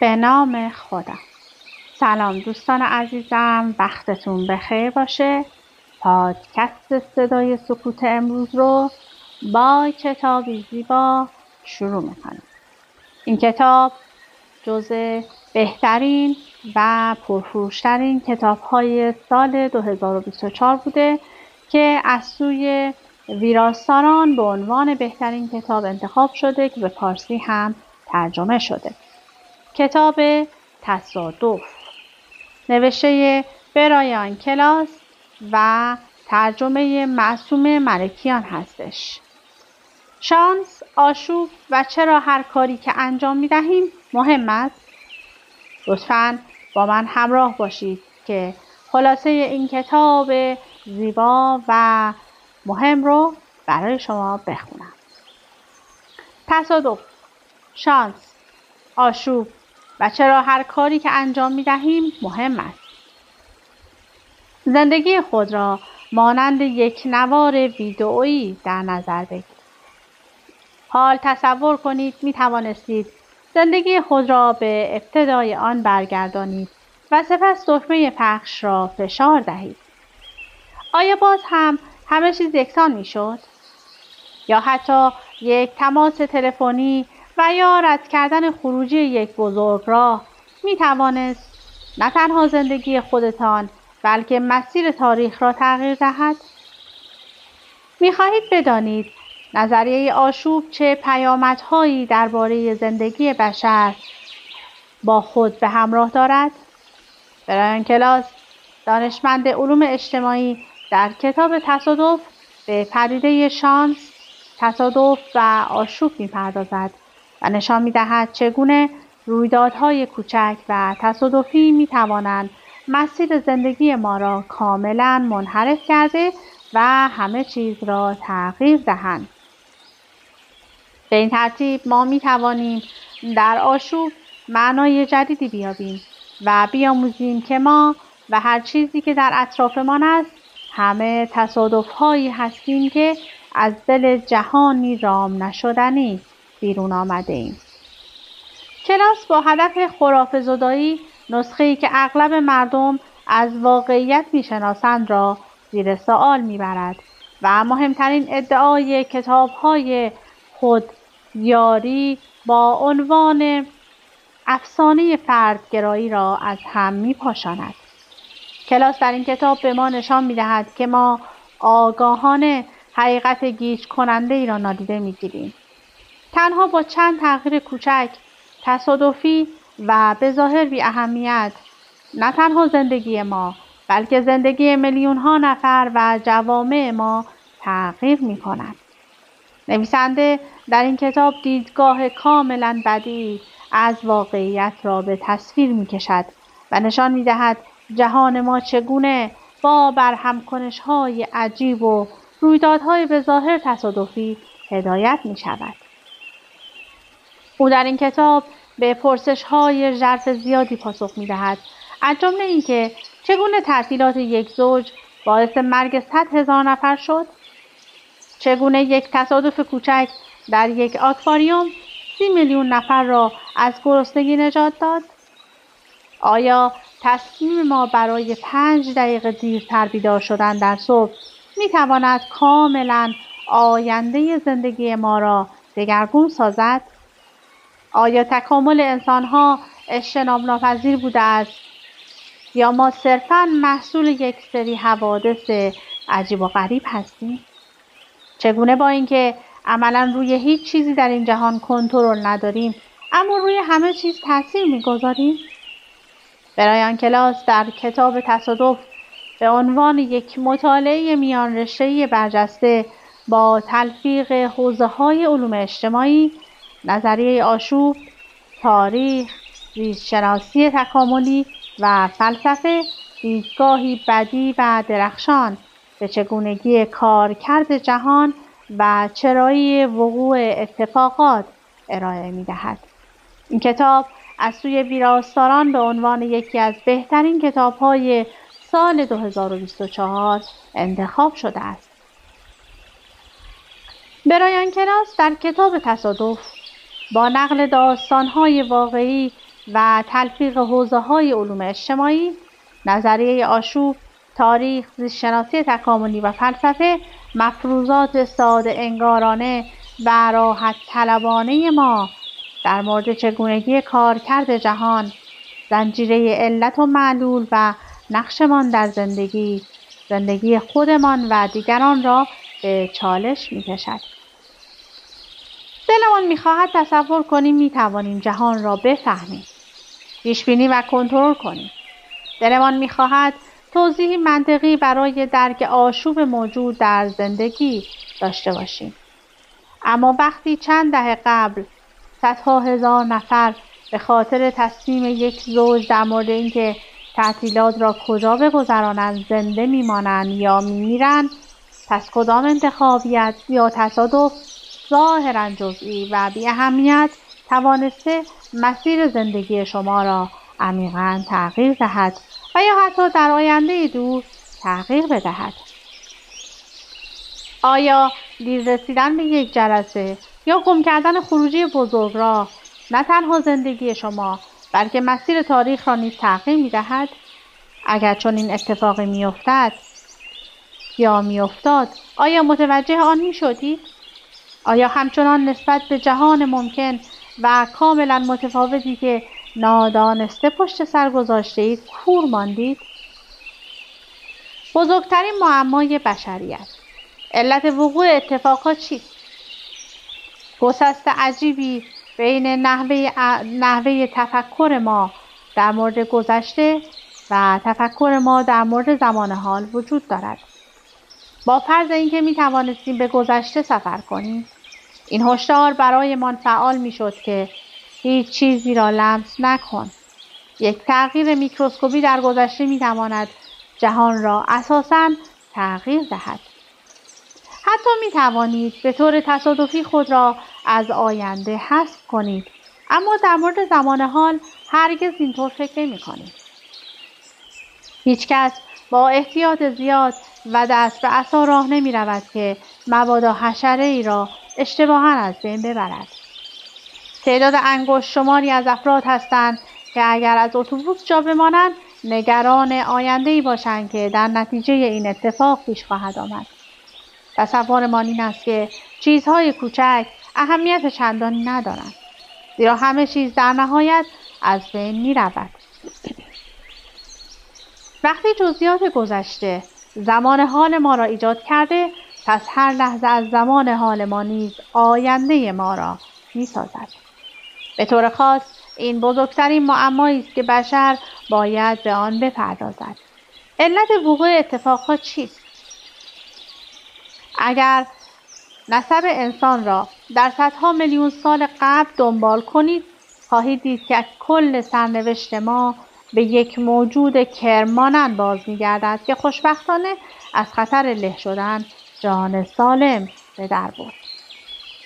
به نام خدا. سلام دوستان عزیزم، وقتتون بخیر باشه. پادکست صدای سکوت امروز رو با کتابی زیبا شروع میکنم. این کتاب جزء بهترین و پرفروشترین کتاب‌های سال 2024 بوده که از سوی ویراستاران به عنوان بهترین کتاب انتخاب شده که به فارسی هم ترجمه شده. کتاب تصادف، نوشته برایان کلاس و ترجمه معصومه ملکیان هستش. شانس، آشوب و چرا هر کاری که انجام می دهیم مهم است؟ لطفاً با من همراه باشید که خلاصه این کتاب زیبا و مهم رو برای شما بخونم. تصادف، شانس، آشوب و چرا هر کاری که انجام می دهیم مهم است. زندگی خود را مانند یک نوار ویدئویی در نظر بگیرید. حال تصور کنید می توانستید زندگی خود را به ابتدای آن برگردانید و سپس دکمه پخش را فشار دهید. آیا باز هم همه چیز یکسان می شد؟ یا حتی یک تماس تلفنی و یا رد کردن خروجی یک بزرگراه می توانست نه تنها زندگی خودتان بلکه مسیر تاریخ را تغییر دهد؟ می خواهید بدانید نظریه آشوب چه پیامدهایی درباره زندگی بشر با خود به همراه دارد؟ برایان کلاس، دانشمند علوم اجتماعی، در کتاب تصادف به پدیده شانس، تصادف و آشوب می‌پردازد و نشان می‌دهد چگونه رویدادهای کوچک و تصادفی می‌توانند مسیر زندگی ما را کاملاً منحرف کرده و همه چیز را تغییر دهند. به این ترتیب ما می‌توانیم در آشوب معنای جدیدی بیابیم و بیاموزیم که ما و هر چیزی که در اطرافمان است همه تصادف‌هایی هستیم که از دل جهانی رام نشدنی بیرون آمده ایم. کلاس با هدف خرافه‌زدایی نسخه‌ای که اغلب مردم از واقعیت می‌شناسند را زیر سوال می‌برد و مهمترین ادعای کتاب‌های خودیاری با عنوان افسانه فردگرایی را از هم می‌پاشاند. کلاس در این کتاب به ما نشان می‌دهد که ما آگاهانه حقیقت گیج کننده ای را نادیده می‌گیریم. تنها با چند تغییر کوچک، تصادفی و به ظاهر بی اهمیت، نه تنها زندگی ما بلکه زندگی میلیون‌ها نفر و جوامع ما تغییر می‌کند. نویسنده در این کتاب دیدگاه کاملاً بدیعی از واقعیت را به تصویر می‌کشد و نشان می‌دهد جهان ما چگونه با برهم‌کنش‌های عجیب و رویدادهای به ظاهر تصادفی هدایت می‌شود. او در این کتاب به پرسش‌های ژرف زیادی پاسخ می‌دهد، از جمله اینکه چگونه تعطیلات یک زوج باعث مرگ 100,000 نفر شد؟ چگونه یک تصادف کوچک در یک آکواریوم 30 میلیون نفر را از گرسنگی نجات داد؟ آیا تصمیم ما برای 5 دقیقه دیرتر بیدار شدن در صبح می‌تواند کاملاً آینده زندگی ما را دگرگون سازد؟ آیا تکامل انسان‌ها اجتناب ناپذیر بوده است یا ما صرفاً محصول یک سری حوادث عجیب و غریب هستیم؟ چگونه با اینکه عملاً روی هیچ چیزی در این جهان کنترل نداریم اما روی همه چیز تأثیر می‌گذاریم؟ برایان کلاس در کتاب تصادف به عنوان یک مطالعه میان رشته‌ای برجسته با تلفیق حوزه‌های علوم اجتماعی، نظریه آشوب، تاریخ، زیست‌شناسی تکاملی و فلسفه دیدگاهی بدیع و درخشان به چگونگی کارکرد جهان و چرایی وقوع اتفاقات ارائه می‌دهد. این کتاب از سوی ویراستاران به عنوان یکی از بهترین کتاب‌های سال 2024 انتخاب شده است. برایان کلاس در کتاب تصادف با نقل داستان‌های واقعی و تلفیق حوزه‌های علوم اجتماعی، نظریه آشوب، تاریخ، زیست‌شناسی تکاملی و فلسفه، مفروضات ساده انگارانه و راحت طلبانه ما در مورد چگونگی کارکرد جهان، زنجیره علت و معلول و نقشمان در زندگی خودمان و دیگران را به چالش می‌کشد. دلمان می‌خواهد تصور کنیم می‌توانیم جهان را بفهمیم، پیش‌بینی و کنترل کنیم. دلمان می‌خواهد توضیحی منطقی برای درک آشوب موجود در زندگی داشته باشیم. اما وقتی چند دهه قبل صدها هزار نفر به خاطر تصمیم یک زوج در مورد اینکه تعطیلات را کجا بگذرانند زنده میمانند یا میمیرند، پس کدام انتخابیت یا تصادف ظاهراً جزئی و بی اهمیت توانسته مسیر زندگی شما را عمیقاً تغییر دهد و یا حتی در آینده دور تغییر بدهد؟ آیا دیر رسیدن به یک جلسه یا گم کردن خروجی بزرگراه نه تنها زندگی شما بلکه مسیر تاریخ را نیز تغییر می‌دهد؟ اگر چنین اتفاقی می‌افتد یا می‌افتاد، آیا متوجه آن می‌شدید؟ آیا همچنان نسبت به جهان ممکن و کاملا متفاوتی که نادانسته پشت سر گذاشته‌اید کور ماندید؟ بزرگترین معمای بشریت، علت وقوع اتفاقات چیست؟ گسست عجیبی بین نحوه تفکر ما در مورد گذشته و تفکر ما در مورد زمان حال وجود دارد. با فرض اینکه می توانستیم به گذشته سفر کنیم، این هشدار برایمان فعال می شد که هیچ چیزی را لمس نکن. یک تغییر میکروسکوپی در گذشته می تواند جهان را اساساً تغییر دهد. حتی می توانید به طور تصادفی خود را از آینده حذف کنید، اما در مورد زمان حال هرگز اینطور فکر نمی کنید. هیچ کس با احتیاط زیاد و دست به عصا راه نمی رود که مبادا حشره ای را اشتباهاً از بین ببرد. تعداد انگشت شماری از افراد هستند که اگر از اتوبوس جا بمانند نگران آینده‌ای باشند که در نتیجه این اتفاق پیش خواهد آمد. تصورمان این است که چیزهای کوچک اهمیت چندانی ندارند، زیرا همه چیز در نهایت از بین می رود. وقتی جزئیات گذشته زمان حال ما را ایجاد کرده، پس هر لحظه از زمان حال ما نیز آینده ما را می سازد. به طور خاص این بزرگترین معمایی است که بشر باید به آن بپردازد. علت وقوع اتفاقات چیست؟ اگر نسب انسان را در صدها میلیون سال قبل دنبال کنید، خواهید دید که کل سرنوشت ما به یک موجود کرمانند باز می‌گردد که خوشبختانه از خطر له شدن جان سالم به در برد.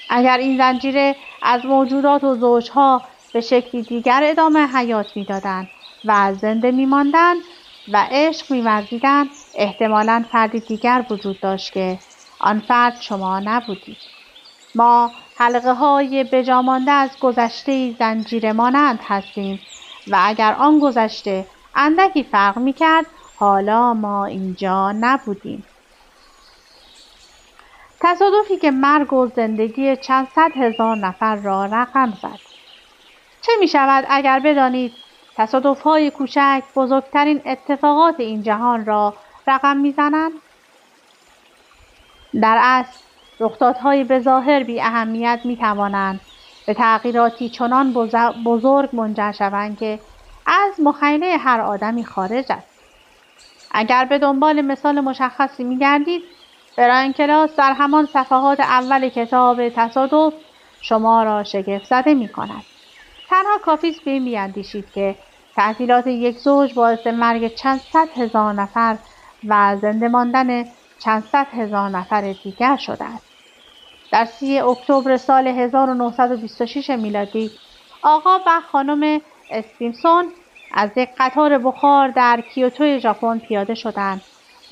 اگر این زنجیره از موجودات و زوجها به شکلی دیگر ادامه حیات می‌دادند و زنده می‌ماندند و عشق می‌ورزیدند، احتمالاً فردی دیگر وجود داشت که آن فرد شما نبودید. ما حلقه‌های بجامانده از گذشته زنجیره مانند هستیم و اگر آن گذشته اندکی فرق می‌کرد، حالا ما اینجا نبودیم. تصادفی که مرگ و زندگی چند صد هزار نفر را رقم زد. چه می‌شود اگر بدانید تصادف‌های کوچک بزرگترین اتفاقات این جهان را رقم می‌زنند؟ در اصل رخدادهای بظاهر بی اهمیت می‌توانند به تغییراتی چنان بزرگ منجر شوند که از مخیله هر آدمی خارج است. اگر به دنبال مثال مشخصی می‌گردید، براین کلاس در همان صفحات اول کتاب تصادف شما را شگفت زده می‌کند. تنها کافی است به این بیندیشید که تعطیلات یک زوج باعث مرگ چند صد هزار نفر و زنده ماندن چند صد هزار نفر دیگر شده است. در 30 اکتبر سال 1926 میلادی آقا و خانم استیمسون از یک قطار بخار در کیوتو ژاپن پیاده شدند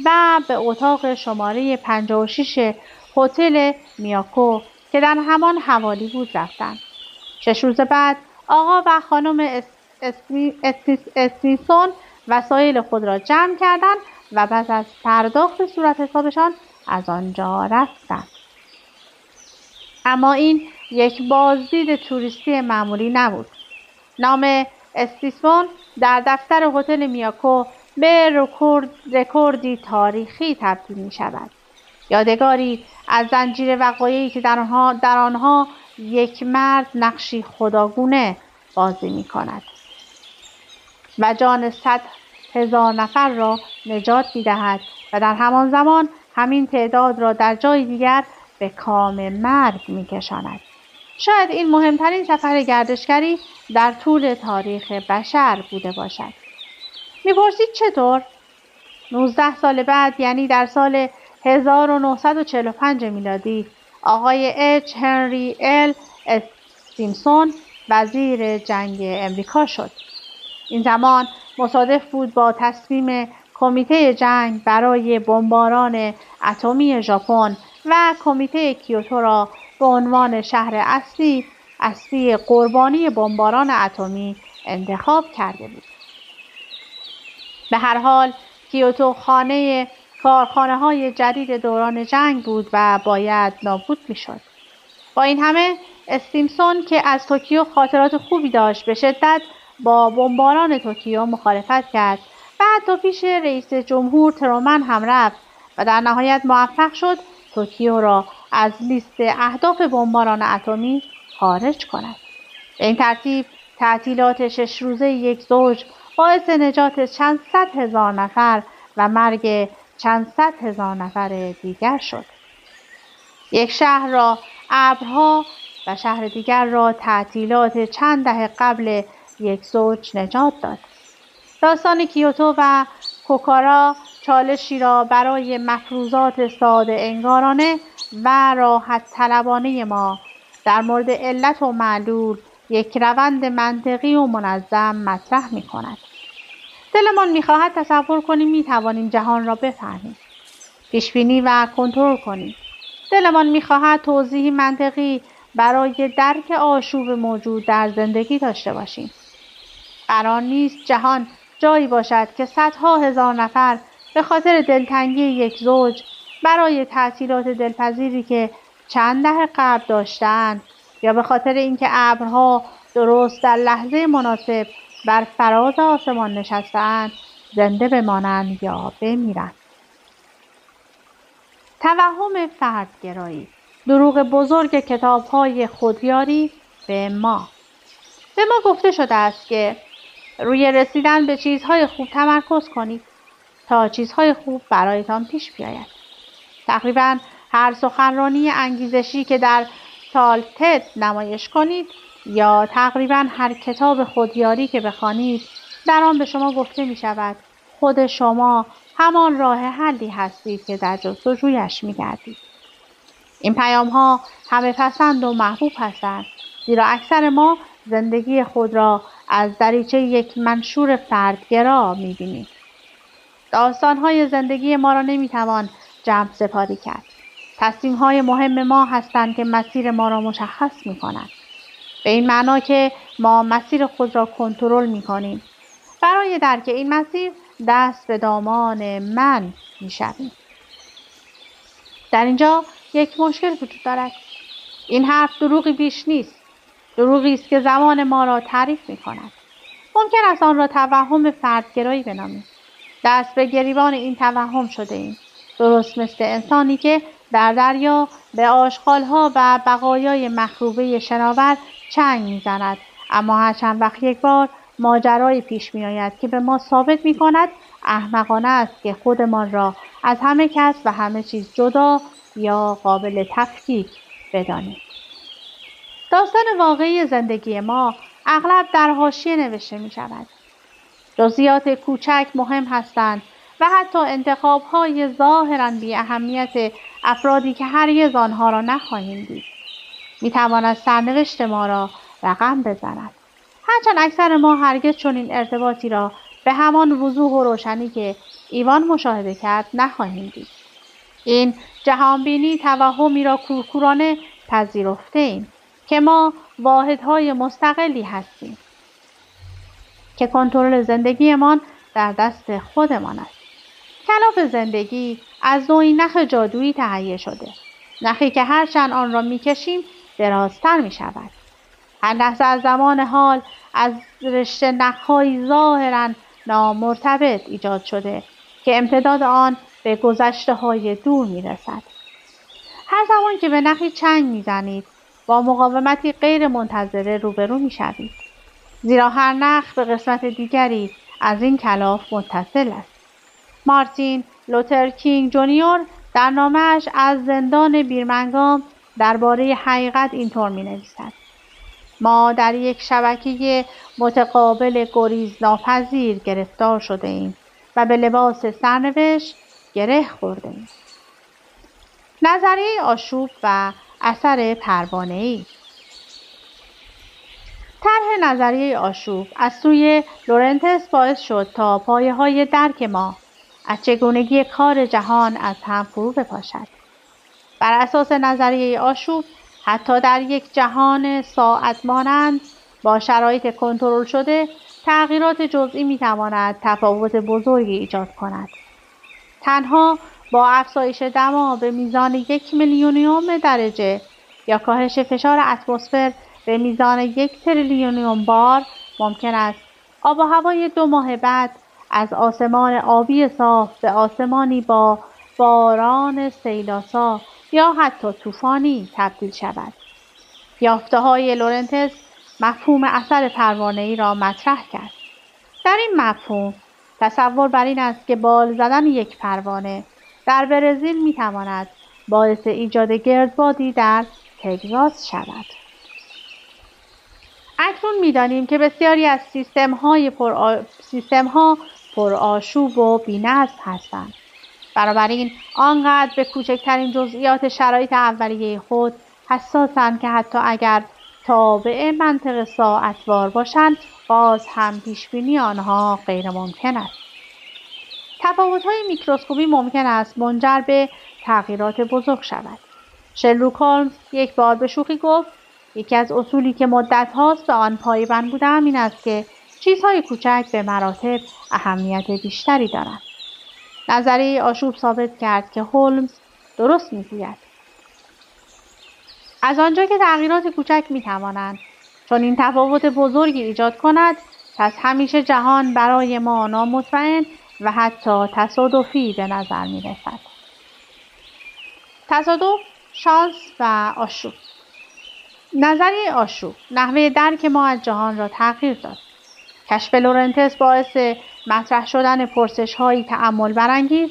و به اتاق شماره 56 هتل میاکو که در همان حوالی بود رفتند. 6 روز بعد آقا و خانم اسمیسون وسایل خود را جمع کردند و پس از پرداخت صورت حسابشان از آنجا رفتند. اما این یک بازدید توریستی معمولی نبود. نام اسمیسون در دفتر هتل میاکو به رکوردی تاریخی تبدیل می شود. یادگاری از زنجیره وقایعی که در آنها یک مرد نقشی خداگونه بازی می کند و جان 100,000 نفر را نجات می دهد و در همان زمان همین تعداد را در جای دیگر به کام مرگ می کشاند. شاید این مهمترین سفر گردشگری در طول تاریخ بشر بوده باشد. می پرسید چطور؟ 19 سال بعد، یعنی در سال 1945 میلادی، آقای اچ هنری ال استیمسون وزیر جنگ امریکا شد. این زمان مصادف بود با تصمیم کمیته جنگ برای بمباران اتمی ژاپن و کمیته کیوتو را به عنوان شهر اصلی قربانی بمباران اتمی انتخاب کرده بود. به هر حال کیوتو کارخانه‌های جدید دوران جنگ بود و باید نابود می‌شد. با این همه استیمسون که از توکیو خاطرات خوبی داشت به شدت با بمباران توکیو مخالفت کرد و حتی پیش رئیس جمهور ترومن هم رفت و در نهایت موفق شد توکیو را از لیست اهداف بمباران اتمی خارج کند. به این ترتیب تعطیلات 6 روزه یک زوج باعث نجات چند صد هزار نفر و مرگ چند صد هزار نفر دیگر شد. یک شهر را ابرها و شهر دیگر را تعطیلات چند دهه قبل یک زوج نجات داد. داستان کیوتو و کوکارا چالشی را برای مفروضات ساده انگارانه و راحت طلبانه ما در مورد علت و معلول یک روند منطقی و منظم مطرح می کند. دلمان می خواهد تصور کنیم می توانیم جهان را بفهمیم، پیش بینی و کنترل کنیم. دلمان می خواهد توضیحی منطقی برای درک آشوب موجود در زندگی داشته باشیم. قرار نیست جهان جایی باشد که صدها هزار نفر به خاطر دلتنگی یک زوج برای تعطیلات دلپذیری که چند دهه قبل داشتند یا به خاطر اینکه ابرها درست در لحظه مناسب بر فراز آسمان نشستند زنده بمانند یا بمیرند. توهم فردگرایی، دروغ بزرگ کتاب‌های خودیاری به ما گفته شده است که روی رسیدن به چیزهای خوب تمرکز کنید تا چیزهای خوب برایتان پیش بیاید. تقریباً هر سخنرانی انگیزشی که در تالتد نمایش کنید یا تقریباً هر کتاب خودیاری که بخوانید در آن به شما گفته می شود خود شما همان راه حلی هستید که در جستجویش می گردید. این پیام ها همه پسند و محبوب هستند، زیرا اکثر ما زندگی خود را از دریچه یک منشور فردگرا می بینیم. داستان های زندگی ما را نمی توان جمع سپاری کرد. تصمیم های مهم ما هستند که مسیر ما را مشخص می کنند. به این معنا که ما مسیر خود را کنترل می کنیم. برای درک این مسیر دست به دامان من می شویم. در اینجا یک مشکل وجود دارد. این حرف دروغی بیش نیست. دروغی است که زمان ما را تعریف می کند. ممکن است آن را توهم فردگرایی بنامیم. دست به گریبان این توهم شده ایم. درست مثل انسانی که در دریا به آشغالها و بقایای مخروبه شناور چنگ می‌زند، اما هر چند وقت یک بار ماجرایی پیش می‌آید که به ما ثابت می‌کند احمقانه است که خودمان را از همه کس و همه چیز جدا یا قابل تفکیک بدانیم. داستان واقعی زندگی ما اغلب در حاشیه نوشته می‌شود. جزئیات کوچک مهم هستند و حتی انتخاب‌های ظاهراً بی اهمیت افرادی که هرگز آنها را نخواهیم دید می‌تواند سرنوشت ما را رقم بزند. هرچند اکثر ما هرگز چنین ارتباطی را به همان وضوح و روشنی که ایوان مشاهده کرد نخواهیم دید. این جهانبینی توهمی را کورکورانه پذیرفته‌ایم که ما واحدهای مستقلی هستیم. که کنترل زندگیمان در دست خودمان است. کلاف زندگی از نوعی نخ جادویی تهیه شده. نخی که هرچند آن را میکشیم درازتر میشود. هر لحظه از زمان حال از رشته نخهایی ظاهراً نامرتبط ایجاد شده که امتداد آن به گذشته های دور میرسد. هر زمان که به نخی چنگ میزنید با مقاومتی غیر منتظره روبرو میشوید. زیرا هر نخ به قسمت دیگری از این کلاف متصل است. مارتین لوتر کینگ جونیور در نامه‌اش از زندان بیرمنگام درباره حقیقت اینطور می‌نویسد: ما در یک شبکه متقابل گریزناپذیر گرفتار شده ایم و به لباس سرنوشت گره خورده ایم. نظریه آشوب و اثر پروانه‌ای. طرح نظریه آشوب از سوی لورنتس باعث شد تا پایه‌های درک ما از چگونگی کار جهان از هم فرو بپاشد. بر اساس نظریه آشوب حتی در یک جهان ساعت مانند با شرایط کنترل شده تغییرات جزئی میتواند تفاوت بزرگی ایجاد کند. تنها با افزایش دما به میزان 1 میلیونیوم درجه یا کاهش فشار اتمسفر به میزان 1 تریلیونیوم بار ممکن است آب و هوای 2 ماه بعد از آسمان آبی صاف به آسمانی با باران سیلاسا یا حتی طوفانی تبدیل شود. یافته‌های لورنتس مفهوم اثر پروانه‌ای را مطرح کرد. در این مفهوم تصور بر این است که بال زدن یک پروانه در برزیل میتواند باعث ایجاد گردبادی در تگزاس شود. اکنون می‌دانیم که بسیاری از سیستم‌ها پرآشوب و بی‌نظم هستند. بنابراین آنقدر به کوچکترین جزئیات شرایط اولیه خود حساسند که حتی اگر تابع منطق ساعتوار باشند باز هم پیشبینی آنها غیر ممکن است. تفاوت‌های میکروسکوپی ممکن است منجر به تغییرات بزرگ شود. شرلوک هولمز یک بار به شوخی گفت: یکی از اصولی که مدت هاست به آن پایبند بودم این است که چیزهای کوچک به مراتب اهمیت بیشتری دارند. نظریه آشوب ثابت کرد که هولمز درست میگوید. از آنجا که تغییرات کوچک میتوانند چون این تفاوت بزرگی ایجاد کند، پس همیشه جهان برای ما نامطمئن و حتی تصادفی به نظر میرسد. تصادف، شانس و آشوب. نظریه آشوب نحوه درک ما از جهان را تغییر داد. کشف لورنتس باعث مطرح شدن پرسش‌هایی تأمل برانگیز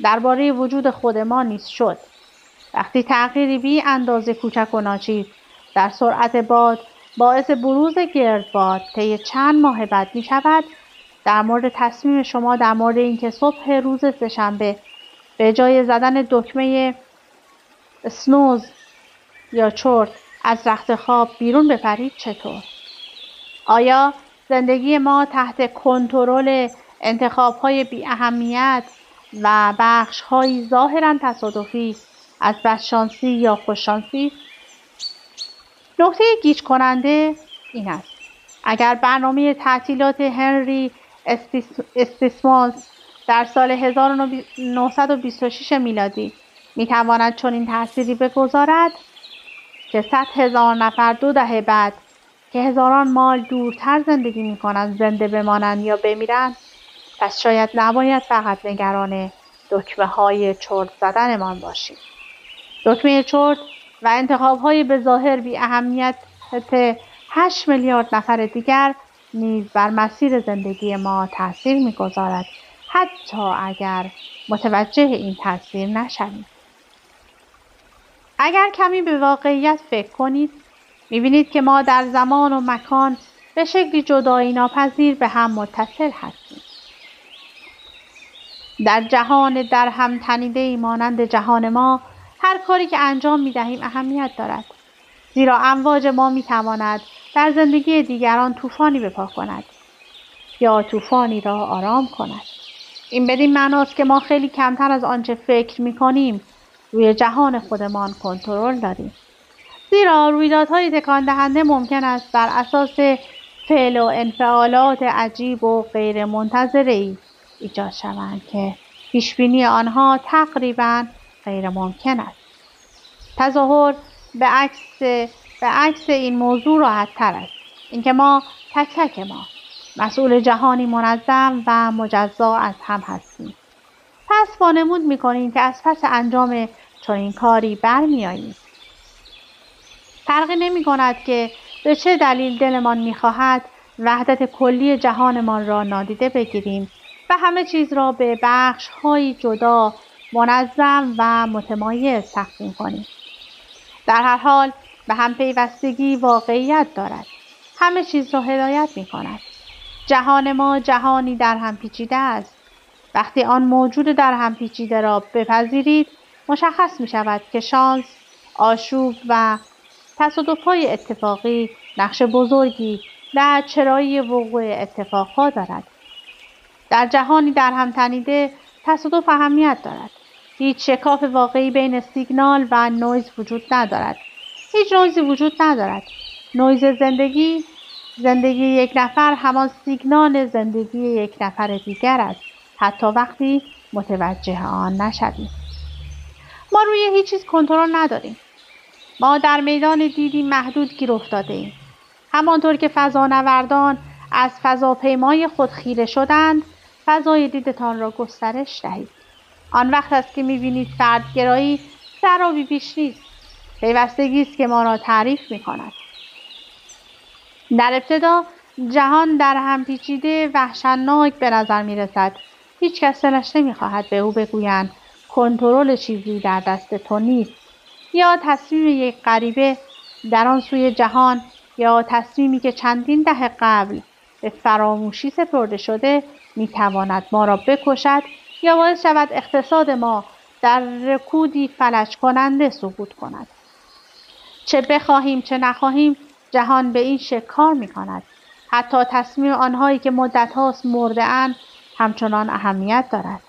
درباره وجود خود ما نیز شد. وقتی تغییری بی اندازه کوچک و ناچیز در سرعت باد باعث بروز گردباد طی چند ماه بعد می شود، در مورد تصمیم شما در مورد اینکه صبح روز سه‌شنبه به جای زدن دکمه اسنوز یا چرت از رخت خواب بیرون بپرید چطور؟ آیا زندگی ما تحت کنترل انتخاب‌های بی اهمیت و بخش‌هایی ظاهراً تصادفی از بدشانسی یا خوششانسی؟ نکته گیج کننده این است: اگر برنامه تعطیلات هنری استیسموس در سال 1926 میلادی میتواند چنین تأثیری بگذارد که 100,000 نفر 2 دهه بعد که هزاران مایل دورتر زندگی میکنند زنده بمانند یا بمیرند، پس شاید نباید فقط نگران دکمه های چرت زدنمان باشیم. دکمه چرت و انتخاب‌های به ظاهر بی اهمیت 8 میلیارد نفر دیگر نیز بر مسیر زندگی ما تأثیر می‌گذارد، حتی اگر متوجه این تأثیر نشویم. اگر کمی به واقعیت فکر کنید، می‌بینید که ما در زمان و مکان به شکلی جدایی ناپذیر به هم متصل هستیم. در جهان در هم تنیده‌ای مانند جهان ما، هر کاری که انجام می‌دهیم اهمیت دارد، زیرا امواج ما می‌تواند در زندگی دیگران طوفانی بپا کند یا طوفانی را آرام کند. این بدین معناست که ما خیلی کمتر از آنچه فکر می‌کنیم روی جهان خودمان کنترل داریم. زیرا رویدادهای تکان دهنده ممکن است بر اساس فعل و انفعالات عجیب و غیر منتظره‌ای ایجاد شوند که پیشبینی آنها تقریباً غیر ممکن است. تظاهر به عکس این موضوع راحت تر است. اینکه ما تک تک ما مسئول جهانی منظم و مجزا از هم هستیم. پس وانمود می‌کنیم که از پس انجام چنین کاری برمی‌آییم. فرقی نمی‌کند که به چه دلیل دلمان می‌خواهد وحدت کلی جهانمان را نادیده بگیریم و همه چیز را به بخش‌های جدا، منظم و متمایز تقسیم کنیم. در هر حال به هم پیوستگی واقعیت دارد. همه چیز را هدایت می‌کند. جهان ما جهانی در هم پیچیده است. وقتی آن موجود در هم پیچیده را بپذیرید، مشخص می‌شود که شانس، آشوب و تصادف‌های اتفاقی نقش بزرگی در چرایی وقوع اتفاق‌ها دارد. در جهانی در هم تنیده تصادف اهمیت دارد. هیچ شکاف واقعی بین سیگنال و نویز وجود ندارد. هیچ نویزی وجود ندارد. نویز زندگی یک نفر همان سیگنال زندگی یک نفر دیگر است، حتی وقتی متوجه آن نشویم. ما روی هیچ چیز کنترل نداریم. ما در میدان دیدی محدود گیر افتاده‌ایم. همانطور که فضانوردان از فضاپیمای خود خیره شدند، فضای دیدتان را گسترش دهید. آن وقت است که می‌بینید فردگرایی سرابی بیش نیست. پیوستگی است که ما را تعریف می‌کند. در ابتدا جهان در هم پیچیده وحشتناک به نظر می‌رسد. هیچ کس دلش نمی‌خواهد به او بگویند کنترل چیزی در دست تو نیست، یا تصمیم یک غریبه در آن سوی جهان، یا تصمیمی که چندین دهه قبل به فراموشی سپرده شده می‌تواند ما را بکشد یا باعث شود اقتصاد ما در رکودی فلج کننده سقوط کند. چه بخواهیم چه نخواهیم جهان به این شکل کار می‌کند. حتی تصمیم آنهایی که مدت‌هاست مرده‌اند همچنان اهمیت دارد.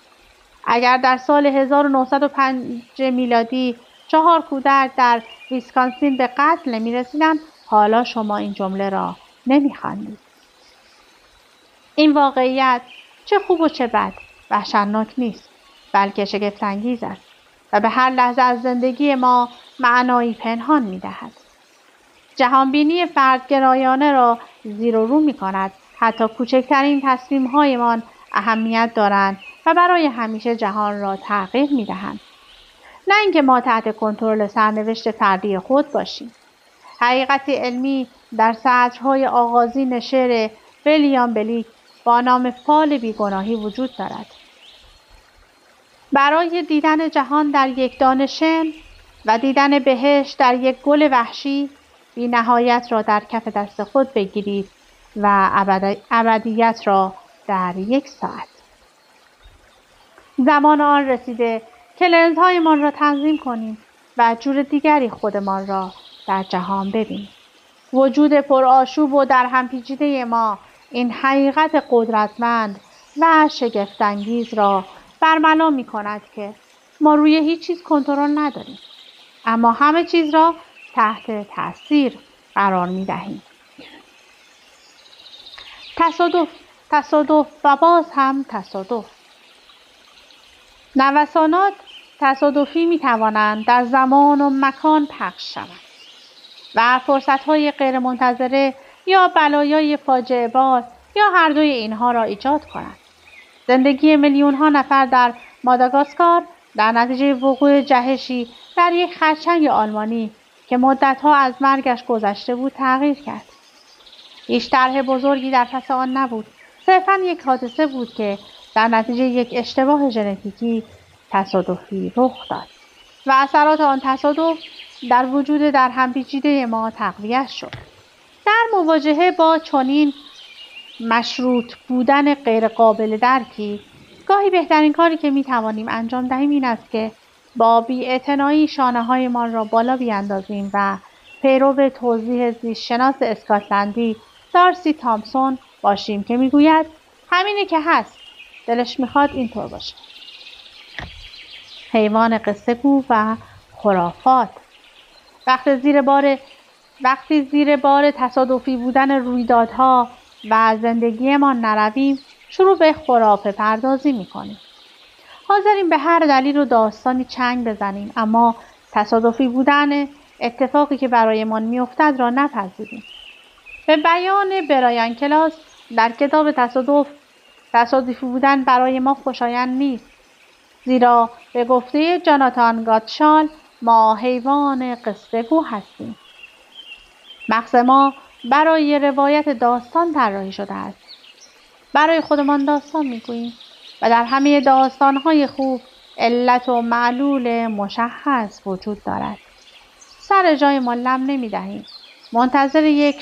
اگر در سال 1905 میلادی 4 کودک در ویسکانسین به قتل نمی‌رسیدند، حالا شما این جمله را نمی‌خواندید. این واقعیت چه خوب و چه بد وحشتناک نیست، بلکه شگفت‌انگیز است و به هر لحظه از زندگی ما معنایی پنهان می‌دهد. جهانبینی فردگرایانه را زیر و رو می‌کند. حتی کوچکترین تصمیم‌هایمان اهمیت دارند و برای همیشه جهان را تغییر می‌دهند. نه اینکه ما تحت کنترل سرنوشت فردی خود باشیم. حقیقت علمی در سطرهای آغازین شعر ویلیام بلیک با نام فال بیگناهی وجود دارد. برای دیدن جهان در یک دانه شن و دیدن بهشت در یک گل وحشی، بی نهایت را در کف دست خود بگیرید و ابدیت را در یک ساعت. زمان آن رسیده که لنزهایمان را تنظیم کنیم و جور دیگری خودمان را در جهان ببینیم. وجود پرآشوب و در هم پیچیده ما این حقیقت قدرتمند و شگفت‌انگیز را برملا می‌کند که ما روی هیچ چیز کنترل نداریم، اما همه چیز را تحت تأثیر قرار می‌دهیم. تصادف و باز هم تصادف. نوسانات تصادفی می‌توانند در زمان و مکان پخش شوند و فرصت‌های غیرمنتظره یا بلایای فاجعه بار یا هر دوی اینها را ایجاد کنند. زندگی میلیون‌ها نفر در ماداگاسکار در نتیجه وقوع جهشی در یک خرچنگ آلمانی که مدت‌ها از مرگش گذشته بود تغییر کرد. هیچ طرح بزرگی در پس آن نبود. صرفاً یک حادثه بود که در نتیجه یک اشتباه ژنتیکی تصادفی رخ داد و اثرات آن تصادف در وجود در هم پیچیده ما تقویت شد. در مواجهه با چنین مشروط بودن غیر قابل درکی، گاهی بهترین کاری که می توانیم انجام دهیم این است که با بی‌اعتنایی شانه‌هایمان را بالا بیاندازیم و پیرو توضیح زیستشناس اسکاتلندی دارسی تامسون باشیم که میگوید همینه که هست، دلش میخواد اینطور باشه. حیوان قصه گو و خرافات. وقت زیر بار وقتی زیر بار تصادفی بودن رویدادها و زندگیمان نرویم، شروع به خرافه پردازی میکنیم. حاضریم به هر دلیل و داستانی چنگ بزنیم، اما تصادفی بودن اتفاقی که برایمان میافتد را نپذیریم. به بیان برایان کلاس در کتاب تصادفی بودن برای ما خوشایند نیست، زیرا به گفته جاناتان گاتشال ما حیوان قصه گو هستیم. مغز ما برای روایت داستان طراحی شده است. برای خودمان داستان میگوییم و در همه داستان‌های خوب علت و معلول مشخص وجود دارد. سر جای ما لم نمی‌دهیم. منتظر یک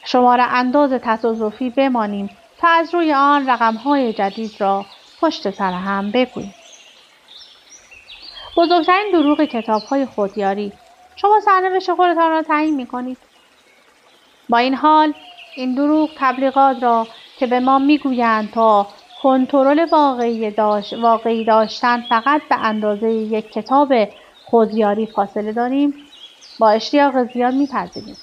شماره انداز تصادفی بمانیم تا از روی آن رقم‌های جدید را پشت سر هم بگوییم. بزرگترین دروغ کتاب‌های خودیاری، شما سرنوشت خودتان را تعیین می‌کنید. با این حال این دروغ تبلیغات را که به ما میگویند تا کنترل واقعی داشتن فقط به اندازه یک کتاب خودیاری فاصله داریم، با اشتیاق زیاد میپذیریم.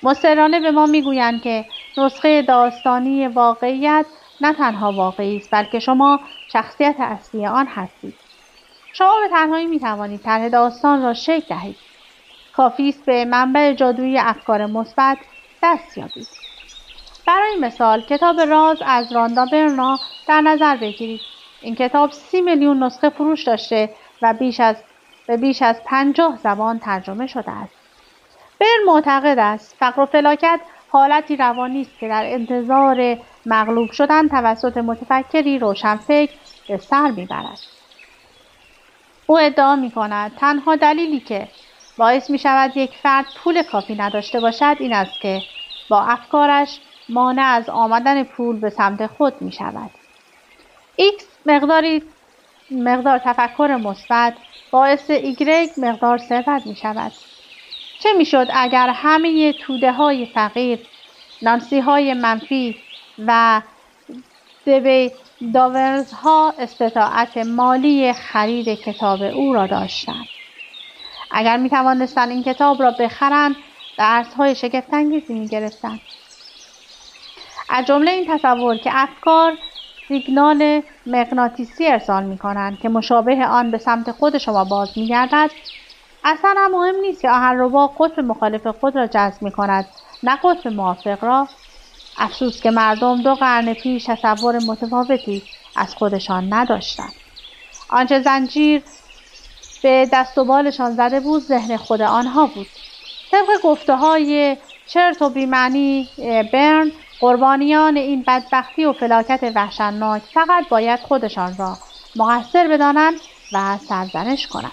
مصرانه به ما میگویند که نسخه داستانی واقعیت نه تنها واقعی است، بلکه شما شخصیت اصلی آن هستید. شما به تنهایی میتوانید طرح داستان را شکل دهید. کافی است به منبع جادویی افکار مثبت دست یابید. برای مثال کتاب راز از راندا برنا در نظر بگیرید. این کتاب 30 میلیون نسخه فروش داشته و بیش از 50 زبان ترجمه شده است. برن معتقد است فقر و فلاکت حالتی روانی است که در انتظار مغلوب شدن توسط متفکری روشنفکر به سر میبرد. او ادعا می‌کند تنها دلیلی که باعث می‌شود یک فرد پول کافی نداشته باشد این است که با افکارش مانع از آمدن پول به سمت خود می‌شود. X مقدار تفکر مثبت باعث Y مقدار ثروت می‌شود. چه می‌شد اگر همه توده‌های فقیر، نانسی‌های منفی و داورزها استطاعت مالی خرید کتاب او را داشتند؟ اگر می توانستند این کتاب را بخرند، درس‌های شگفت‌انگیزی می‌گرفتند. از جمله این تصور که افکار سیگنال مغناطیسی ارسال می‌کنند که مشابه آن به سمت خود شما باز می‌گردد. اصلا هم مهم نیست که آهنربا قطب مخالف خود را جذب می‌کند، نه قطب موافق را. افسوس که مردم 2 قرن پیش تصور متفاوتی از خودشان نداشتند. آنچه زنجیر به دست و بالشان زده بود ذهن خود آنها بود. طبق گفته‌های چرت و بی‌معنی برن، قربانیان این بدبختی و فلاکت وحشتناک فقط باید خودشان را مقصر بدانند و سرزنش کنند.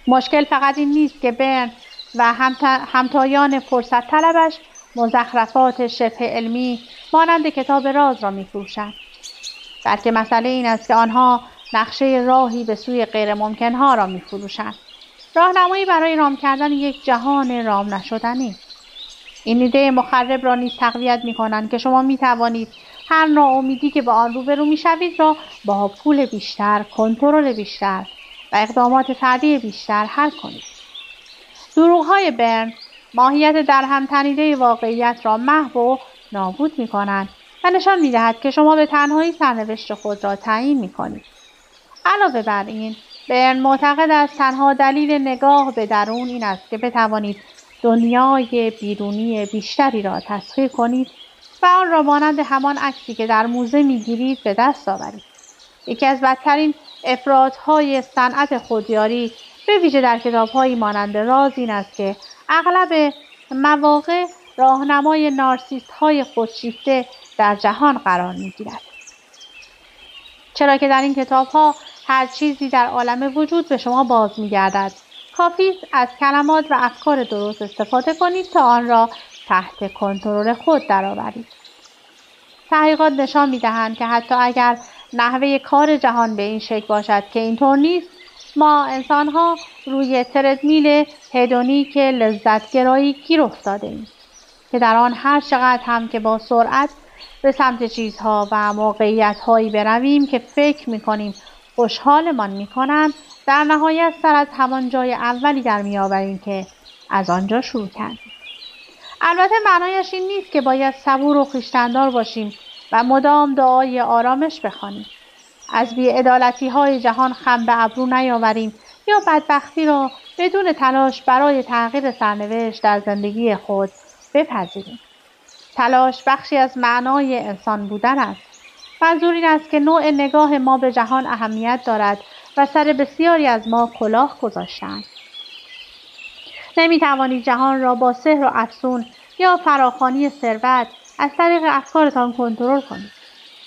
مشکل فقط این نیست که برن و همتایان فرصت طلبش مزخرفات شبه علمی مانند کتاب راز را می‌فروشند، بلکه مسئله این است که آنها نقشه راهی به سوی غیر ممکنها را می‌فروشند. راهنمایی برای رام کردن یک جهان رام نشدنی. این ایده مخرب را نیز تقویت می‌کنند که شما می‌توانید هر ناامیدی که با آن روبرو می‌شوید را با پول بیشتر، کنترل بیشتر و اقدامات فردی بیشتر حل کنید. دروغ‌های برن ماهیت درهم تنیده واقعیت را محو و نابود می‌کنند و نشان می‌دهد که شما به تنهایی سرنوشت خود را تعیین می‌کنید. علاوه بر این، برن معتقد است تنها دلیل نگاه به درون این است که بتوانید دنیای بیرونی بیشتری را تسخیر کنید و آن را مانند همان عکسی که در موزه می‌گیرید به دست آورید. یکی از بدترین افراط‌های صنعت خودیاری به ویژه در کتاب‌هایی مانند راز این است که اغلب مواقع راهنمای نارسیست‌های خودشیفته در جهان قرار می‌گیرد. چرا که در این کتاب‌ها هر چیزی در عالم وجود به شما باز می‌گردد. کافی است از کلمات و افکار درست استفاده کنید تا آن را تحت کنترل خود درآورید. تحقیقات نشان می‌دهند که حتی اگر نحوه کار جهان به این شکل باشد که اینطور نیست، ما انسان‌ها روی تردمیل هدونیک لذت‌گرایی گیر افتاده‌ایم که در آن هر چقدر هم که با سرعت به سمت چیزها و موقعیت‌هایی برویم که فکر می‌کنیم خوشحالمان می‌کنند، در نهایت سر از همان جای اولی در می‌آوریم که از آنجا شروع کردیم. البته معنایش این نیست که باید صبور و خویشتن‌دار باشیم و مدام دعای آرامش بخوانیم. از بی‌عدالتی‌های جهان خم به ابرو نیاوریم یا بدبختی را بدون تلاش برای تغییر سرنوشت در زندگی خود بپذیریم. تلاش بخشی از معنای انسان بودن است. منظور این است که نوع نگاه ما به جهان اهمیت دارد و سر بسیاری از ما کلاه گذاشته‌اند. نمی‌توانید جهان را با سحر و افسون یا فراخوانی ثروت از طریق افکارتان کنترل کنید.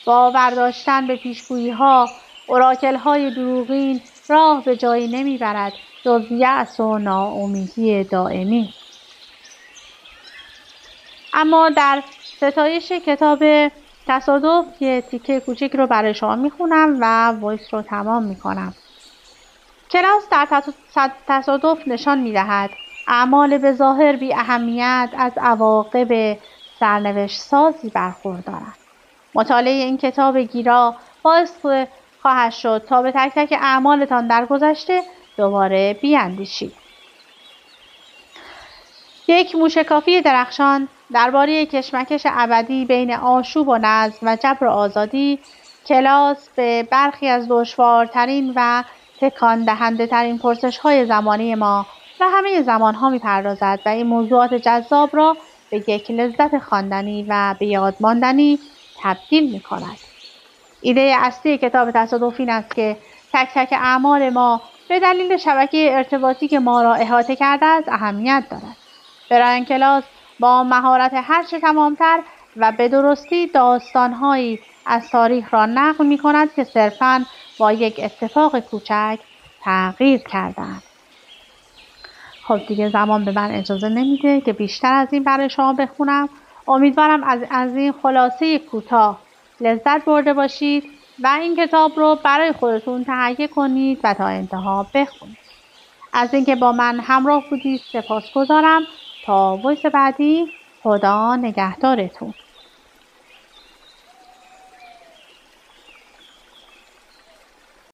باور داشتن به پیشگویی‌ها، اوراکل‌های دروغین راه به جایی نمیبرد جز یأس و ناامیدی دائمی. اما در ستایش کتاب تصادف یه تیکه کوچیک رو برای شما میخونم و وایس رو تمام میکنم. کلاس در تصادف نشان میدهد اعمال به ظاهر بی اهمیت از عواقب سرنوشت سازی برخوردارند. مطالعه این کتاب گیرا باعث خواهد شد تا به تک تک اعمالتان در گذشته دوباره بیاندیشید. یک موشکافی درخشان درباره کشمکش ابدی بین آشوب و نظم و جبر و آزادی، کلاس به برخی از دشوارترین و تکان دهنده ترین پرسش‌های زمانه ما و همه زمان‌ها می‌پردازد و این موضوعات جذاب را به یک لذت خواندنی و به یاد ماندنی تبدیل می‌کند. ایده اصلی کتاب تصادف این است که تک تک اعمال ما به دلیل شبکه ارتباطی که ما را احاطه کرده است اهمیت دارد. برایان کلاس با مهارت هرچه تمامتر و به درستی داستان‌هایی از تاریخ را نقل می‌کند که صرفاً با یک اتفاق کوچک تغییر کردند. خب دیگه زمان به من اجازه نمیده که بیشتر از این برای شما بخونم. امیدوارم از این خلاصه کوتاه لذت برده باشید و این کتاب رو برای خودتون تهیه کنید و تا انتها بخونید. از اینکه با من همراه بودید سپاسگزارم. تا وایس بعدی، خدا نگهدارتون.